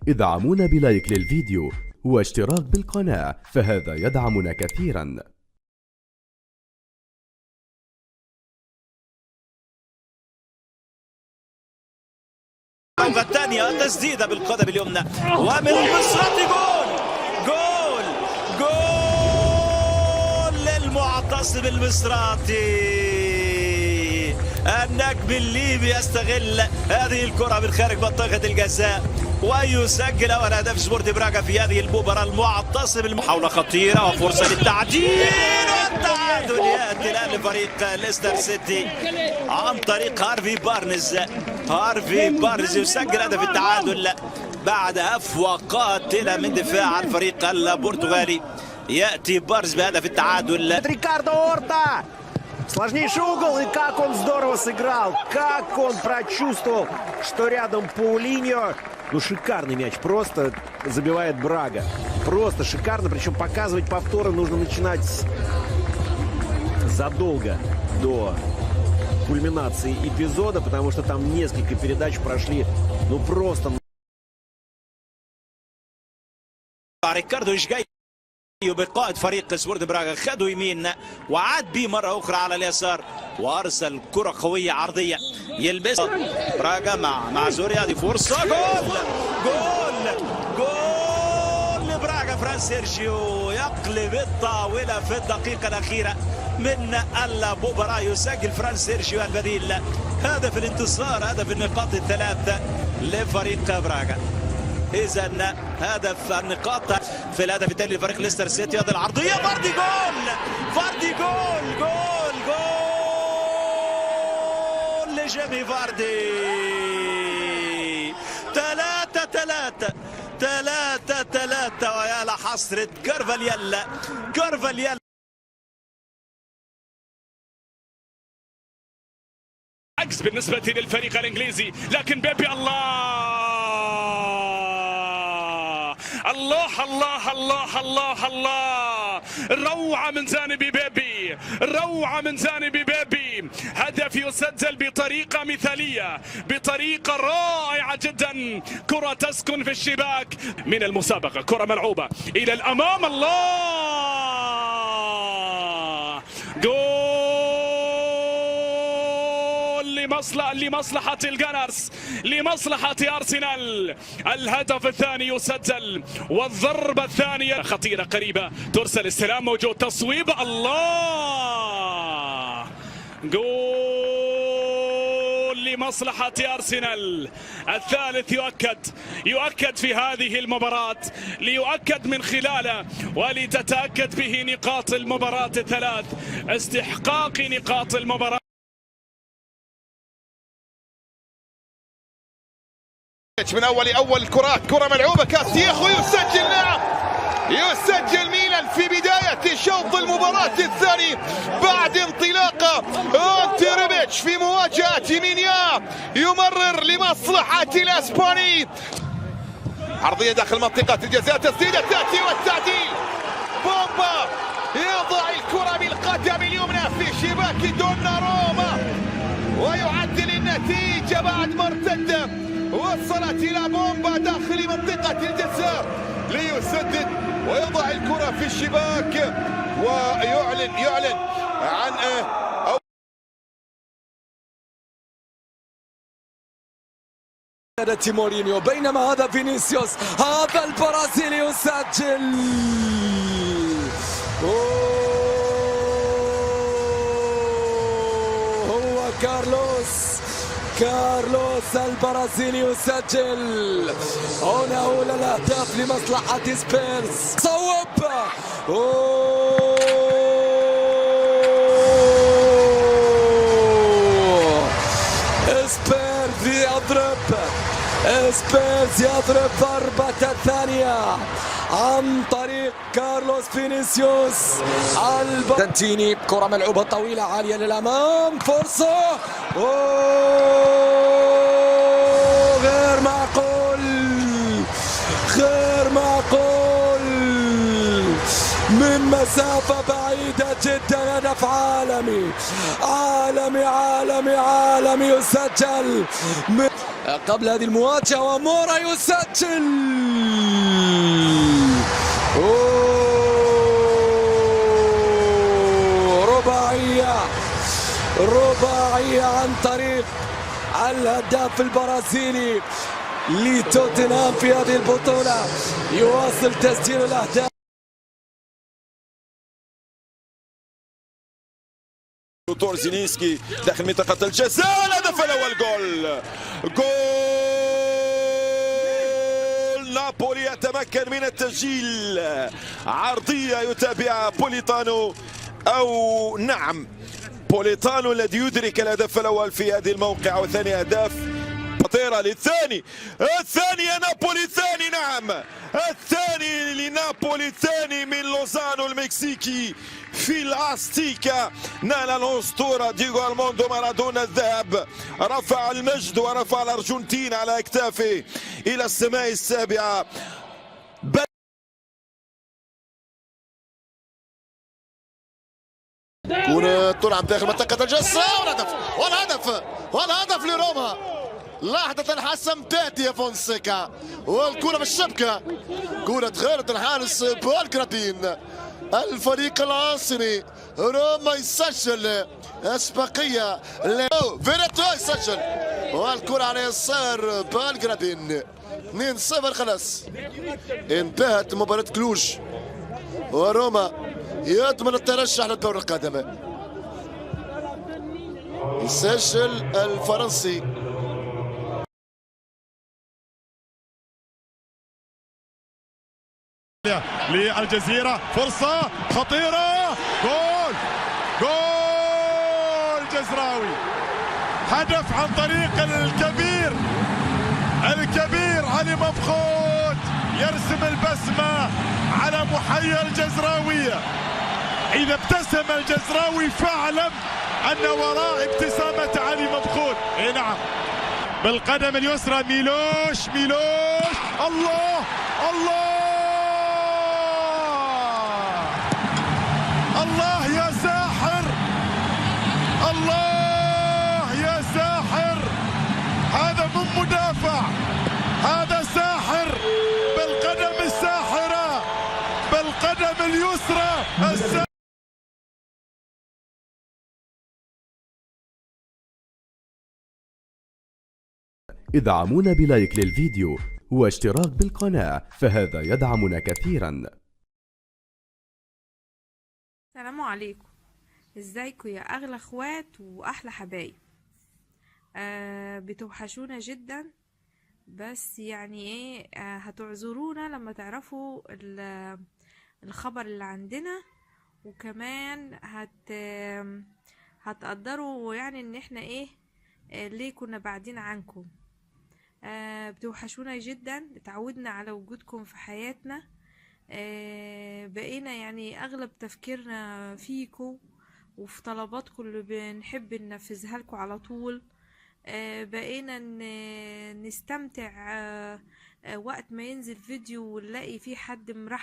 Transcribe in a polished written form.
ادعمونا بلايك للفيديو واشتراك بالقناة، فهذا يدعمنا كثيرا. الثانية تسديدة بالقدم اليمنى ومن المصري جول للمعتصم المصراتي. النجم الليبي يستغل هذه الكرة من خارج منطقة الجزاء ويسجل أول هدف سبورت براغا في هذه المباراة. المعتصم المحاولة خطيرة وفرصة للتعديل والتعادل يأتي الآن لفريق ليستر سيتي عن طريق هارفي بارنز يسجل هدف التعادل بعد هفوة قاتلة من دفاع الفريق البرتغالي. يأتي بارنز بهدف التعادل. Рикардо Орта! Сложнейший угол, и как он здорово сыграл, как он прочувствовал, что рядом Паулиньо. Ну, шикарный мяч, просто забивает Брага. Просто шикарно, причем показывать повторы нужно начинать задолго до кульминации эпизода, потому что там несколько передач прошли, ну, просто... ريكاردو ايش جاي بقائد فريق سبورت براغا، خدوا يمين وعاد بيه مره اخرى على اليسار وارسل كره قويه عرضيه يلبس براغا مع زوريا. هذه فرصه جول لبراغا. فران سيرجيو يقلب الطاوله في الدقيقه الاخيره من المباراه، يسجل فران سيرجيو البديل هدف الانتصار، هدف النقاط الثلاثه لفريق براغا. إذا هدف النقاط في الهدف الثاني لفريق ليستر سيتي. هذه العرضية فاردي جول لجيمي فاردي. 3-3 ويا لحسرة كارفاليال. عكس بالنسبة للفريق الإنجليزي، لكن بيبي الله روعة من جانب بيبي، هدف يسجل بطريقة مثالية، بطريقة رائعة جدا. كرة تسكن في الشباك من المسابقة، كرة ملعوبة إلى الأمام. الله جول لمصلحة الجانرز، لمصلحة أرسنال. الهدف الثاني يسجل والضربة الثانية خطيرة قريبة، ترسل السلام، موجود تصويب. الله جول لمصلحة أرسنال. الثالث يؤكد في هذه المباراة، ليؤكد من خلاله ولتتأكد به نقاط المباراة الثلاث، استحقاق نقاط المباراة. من اول كرات، كره ملعوبه كاستيخو يسجل. نعم، يسجل ميلان في بدايه شوط المباراه الثاني بعد انطلاقه أنتي ريبيتش في مواجهه مينيا، يمرر لمصلحه الاسباني. عرضيه داخل منطقه الجزاء، تسديده تاتي والتعديل. بومبا يضع الكره بالقدم اليمنى في شباك دوناروما ويعدل النتيجه بعد مرتده وصلت إلى بومبا داخل منطقة الجزاء ليسدد ويضع الكرة في الشباك ويعلن عن مورينيو. بينما هذا فينيسيوس، هذا البرازيلي يسجل. هو كارلوس البرازيلي يسجل. هنا أولى الأهداف لمصلحة سبيرز. صوب سبيرز يضرب ضربة الثانية عن طريق كارلوس فينيسيوس. دانتيني، كرة ملعوبة طويلة عالية للأمام، فرصة غير معقول من مسافة بعيدة جدا. هدف عالمي يسجل قبل هذه المواجهة، ومورا يسجل. رباعية عن طريق الهداف البرازيلي لتوتنهام في هذه البطولة، يواصل تسجيل الأهداف. طور زيلينسكي داخل منطقة الجزاء، الهدف الأول جول نابولي يتمكن من التسجيل. عرضية يتابعها بوليتانو، أو نعم بوليتانو الذي يدرك الهدف الأول في هذه الموقعة، وثاني أهداف خطيرة للثاني. الثاني نابولي، الثاني نعم الثاني لنابولي، الثاني من لوزانو المكسيكي في الأستيكا. نال الأسطورة دييغو أرماندو مارادونا الذهب، رفع المجد ورفع الأرجنتين على أكتافه إلى السماء السابعة. كرة تلعب داخل منطقة الجزاء، والهدف لروما. لحظة الحسم تأتي يا فونسيكا، والكرة بالشبكة، كرة خيرة الحارس بالجرابين. الفريق العنصري روما يسجل اسبقية، فيريتو يسجل، والكرة على يسار بالجرابين. 2-0 خلاص، انتهت مباراة كلوج، وروما يضمن الترشح للدور القادم. يسجل الفرنسي للجزيرة، فرصة خطيرة، جول جزراوي، هدف عن طريق الكبير علي مبخوت، يرسم البسمة على محيا الجزراوية. إذا ابتسم الجزراوي فاعلم أن وراء ابتسامة علي مبخوت. اي نعم، بالقدم اليسرى ميلوش، الله يا ساحر، الله يا ساحر. هذا مو مدافع، هذا ساحر بالقدم الساحرة، بالقدم اليسرى ادعمونا بلايك للفيديو واشتراك بالقناة، فهذا يدعمنا كثيرا. السلام عليكم، ازيكم يا اغلى اخوات واحلى حبايب. بتوحشونا جدا، بس يعني ايه، هتعذرونا لما تعرفوا الخبر اللي عندنا، وكمان هتقدروا يعني ان احنا ايه، ليه كنا بعدين عنكم. بتوحشونا جدا، اتعودنا على وجودكم في حياتنا. بقينا يعني اغلب تفكيرنا فيكم وفي طلباتكم اللي بنحب ننفذها لكم على طول. بقينا نستمتع وقت ما ينزل فيديو ونلاقي فيه حد مرحب